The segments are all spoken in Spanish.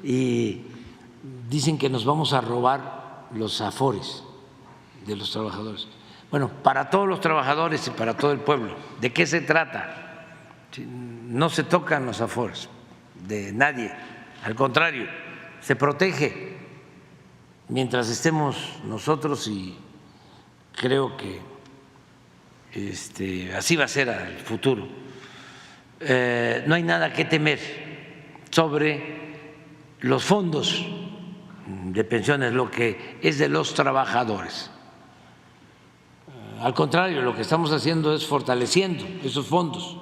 y dicen que nos vamos a robar los afores de los trabajadores. Bueno, para todos los trabajadores y para todo el pueblo. ¿De qué se trata? No se tocan los afores de nadie, al contrario, se protege mientras estemos nosotros y creo que así va a ser al futuro. No hay nada que temer sobre los fondos de pensiones, lo que es de los trabajadores. Al contrario, lo que estamos haciendo es fortaleciendo esos fondos.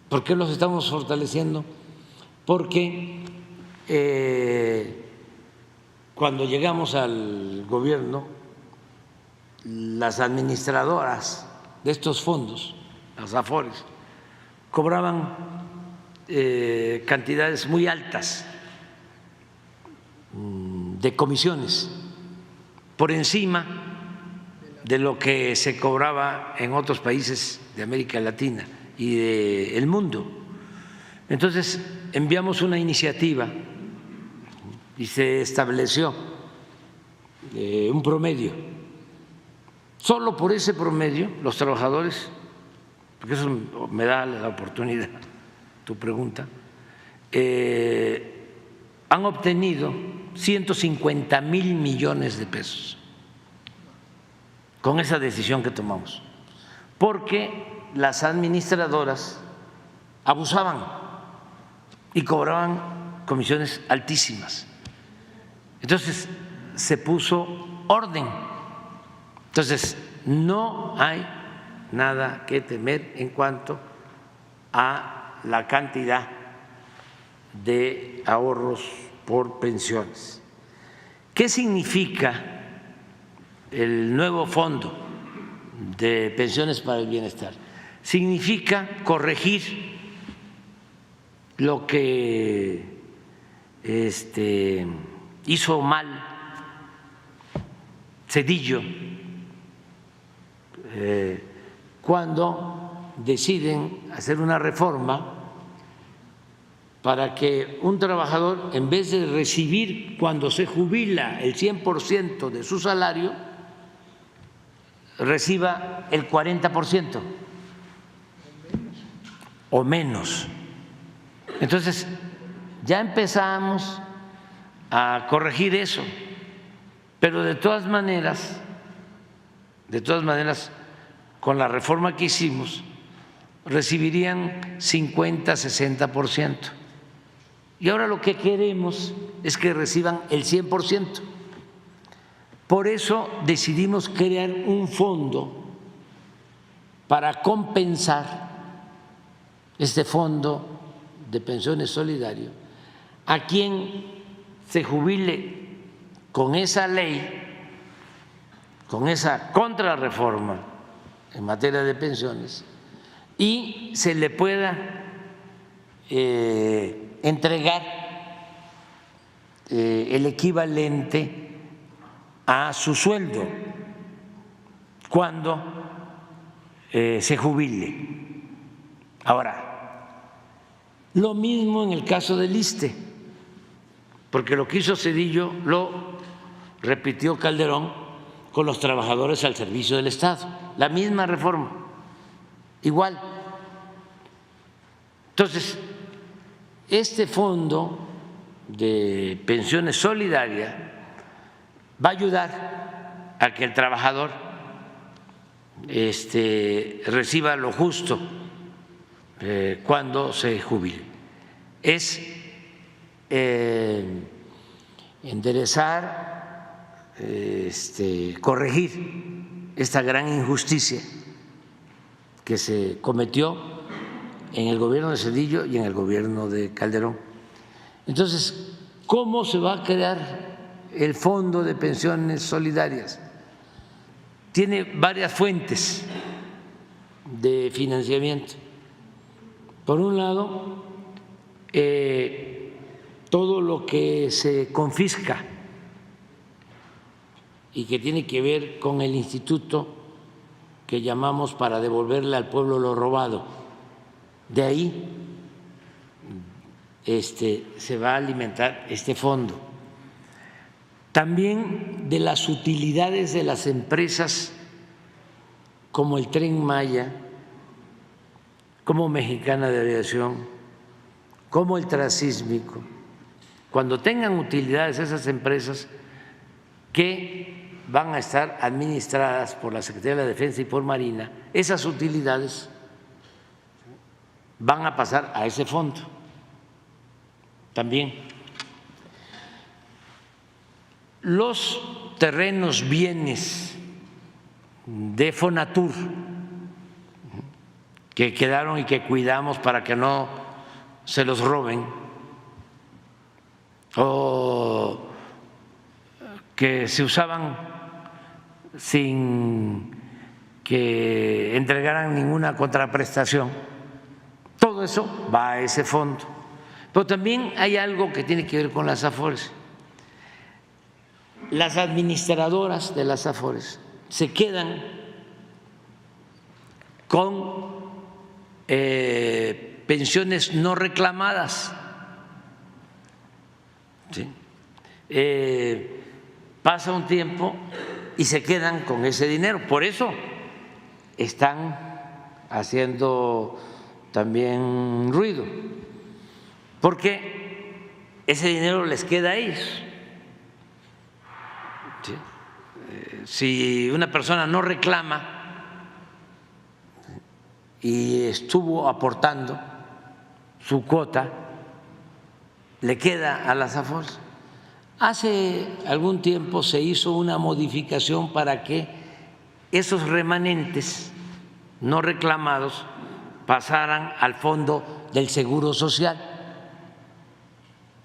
¿Por qué los estamos fortaleciendo? Porque cuando llegamos al gobierno, las administradoras de estos fondos, las AFORES, cobraban cantidades muy altas de comisiones, por encima de lo que se cobraba en otros países de América Latina y del mundo. Entonces enviamos una iniciativa y se estableció un promedio. Solo por ese promedio los trabajadores, porque eso me da la oportunidad, tu pregunta, han obtenido 150,000 millones de pesos con esa decisión que tomamos, porque las administradoras abusaban y cobraban comisiones altísimas. Entonces se puso orden. Entonces no hay nada que temer en cuanto a la cantidad de ahorros por pensiones. ¿Qué significa el nuevo fondo de pensiones para el bienestar? Significa corregir lo que hizo mal Zedillo cuando deciden hacer una reforma para que un trabajador, en vez de recibir cuando se jubila el 100% de su salario, reciba el 40% o menos. Entonces, ya empezamos a corregir eso, pero de todas maneras, con la reforma que hicimos, recibirían 50-60%. Y ahora lo que queremos es que reciban el 100%. Por eso decidimos crear un fondo para compensar este fondo de pensiones solidario a quien se jubile con esa ley, con esa contrarreforma en materia de pensiones, y se le pueda entregar el equivalente a su sueldo cuando se jubile. Ahora, lo mismo en el caso del ISSSTE, porque lo que hizo Zedillo lo repitió Calderón con los trabajadores al servicio del Estado, la misma reforma, igual. Entonces, este fondo de pensiones solidaria va a ayudar a que el trabajador reciba lo justo cuando se jubile. Es enderezar, corregir esta gran injusticia que se cometió en el gobierno de Zedillo y en el gobierno de Calderón. Entonces, ¿cómo se va a crear el Fondo de Pensiones Solidarias? Tiene varias fuentes de financiamiento. Por un lado, todo lo que se confisca y que tiene que ver con el instituto que llamamos para devolverle al pueblo lo robado. De ahí se va a alimentar este fondo. También de las utilidades de las empresas como el Tren Maya, como Mexicana de Aviación, como el Transísmico, cuando tengan utilidades esas empresas que van a estar administradas por la Secretaría de la Defensa y por Marina, esas utilidades van a pasar a ese fondo también. Los terrenos, bienes de Fonatur que quedaron y que cuidamos para que no se los roben o que se usaban sin que entregaran ninguna contraprestación, todo eso va a ese fondo. Pero también hay algo que tiene que ver con las Afores. Las administradoras de las Afores se quedan con pensiones no reclamadas. ¿Sí? Pasa un tiempo y se quedan con ese dinero. Por eso están haciendo también ruido, porque ese dinero les queda a ellos. ¿Sí? Si una persona no reclama y estuvo aportando su cuota, le queda a las Afores. Hace algún tiempo se hizo una modificación para que esos remanentes no reclamados pasaran al fondo del Seguro Social.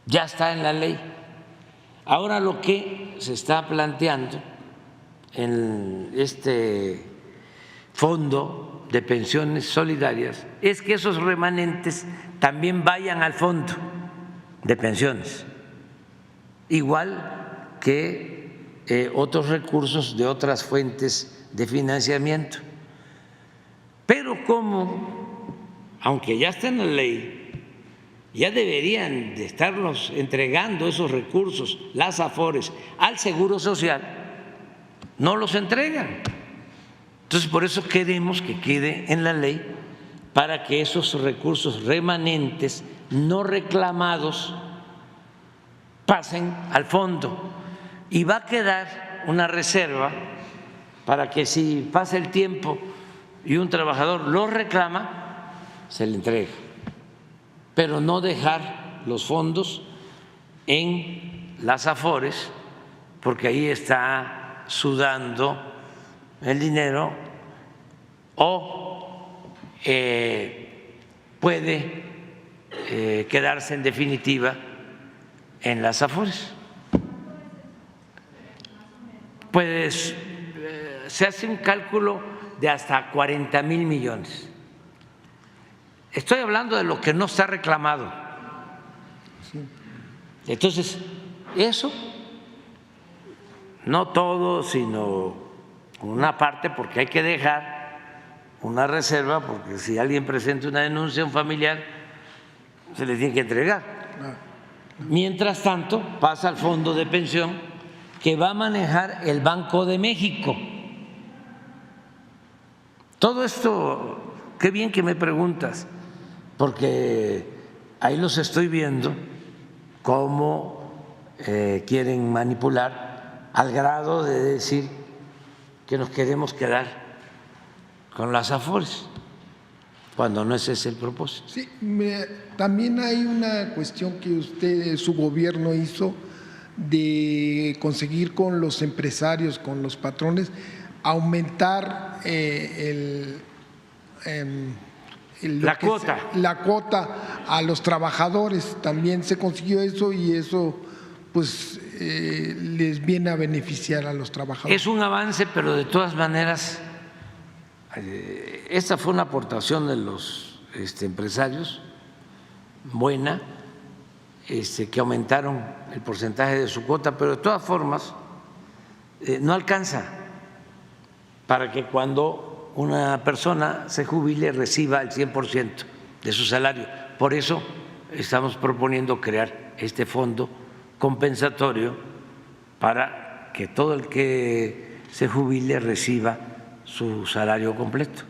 Ya está en la ley. Ahora lo que se está planteando en este fondo de pensiones solidarias es que esos remanentes también vayan al fondo de pensiones, igual que otros recursos de otras fuentes de financiamiento. Pero como, aunque ya está en la ley, ya deberían de estarnos entregando esos recursos, las Afores, al Seguro Social, no los entregan. Entonces, por eso queremos que quede en la ley para que esos recursos remanentes no reclamados pasen al fondo, y va a quedar una reserva para que si pasa el tiempo y un trabajador lo reclama, se le entregue, pero no dejar los fondos en las Afores, porque ahí está sudando el dinero, o puede quedarse en definitiva en las Afores. Pues se hace un cálculo de hasta 40,000 millones. Estoy hablando de lo que no está reclamado. Entonces, eso, no todo, sino una parte, porque hay que dejar una reserva, porque si alguien presenta una denuncia a un familiar, se le tiene que entregar. Mientras tanto, pasa al fondo de pensión que va a manejar el Banco de México. Todo esto, qué bien que me preguntas, porque ahí los estoy viendo cómo quieren manipular al grado de decir que nos queremos quedar con las Afores, cuando no es ese el propósito. Sí, también hay una cuestión que su gobierno hizo de conseguir con los empresarios, con los patrones, aumentar la cuota a los trabajadores. También se consiguió eso, y eso pues les viene a beneficiar a los trabajadores. Es un avance, pero de todas maneras esta fue una aportación de los empresarios buena, que aumentaron el porcentaje de su cuota, pero de todas formas no alcanza para que cuando una persona se jubile reciba el 100% de su salario. Por eso estamos proponiendo crear este fondo compensatorio para que todo el que se jubile reciba su salario completo.